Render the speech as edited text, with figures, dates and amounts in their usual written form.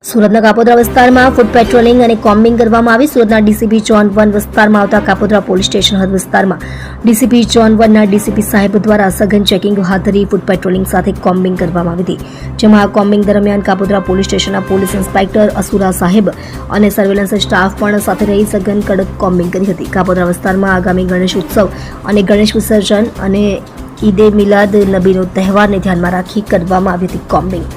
સુરતના કાપોદ્રા વિસ્તારમાં food patrolling અને કોમ્બિંગ કરવામાં આવી. સુરતના ડીસીપી ઝોન 1 વિસ્તારમાં આવતા કાપોદ્રા પોલીસ સ્ટેશન હદ વિસ્તારમાં ડીસીપી ઝોન 1 ના ડીસીપી સાહેબ દ્વારા સઘન ચેકિંગ હાથ ધરી ફૂડ પેટ્રોલિંગ સાથે કોમ્બિંગ કરવામાં આવી હતી. જેમાં આ કોમ્બિંગ દરમિયાન કાપોદ્રા પોલીસ સ્ટેશનના પોલીસ ઇન્સ્પેક્ટર અસુરા સાહેબ અને સર્વેલન્સ સ્ટાફ પણ સાથે રહી સઘન કડક કોમ્બિંગ કરી હતી. કાપોદ્રા વિસ્તારમાં આગામી ગણેશ ઉત્સવ અને ગણેશ વિસર્જન અને ઈદે મિલાદ નબીનો તહેવારને ધ્યાનમાં રાખી કરવામાં આવી હતી કોમ્બિંગ.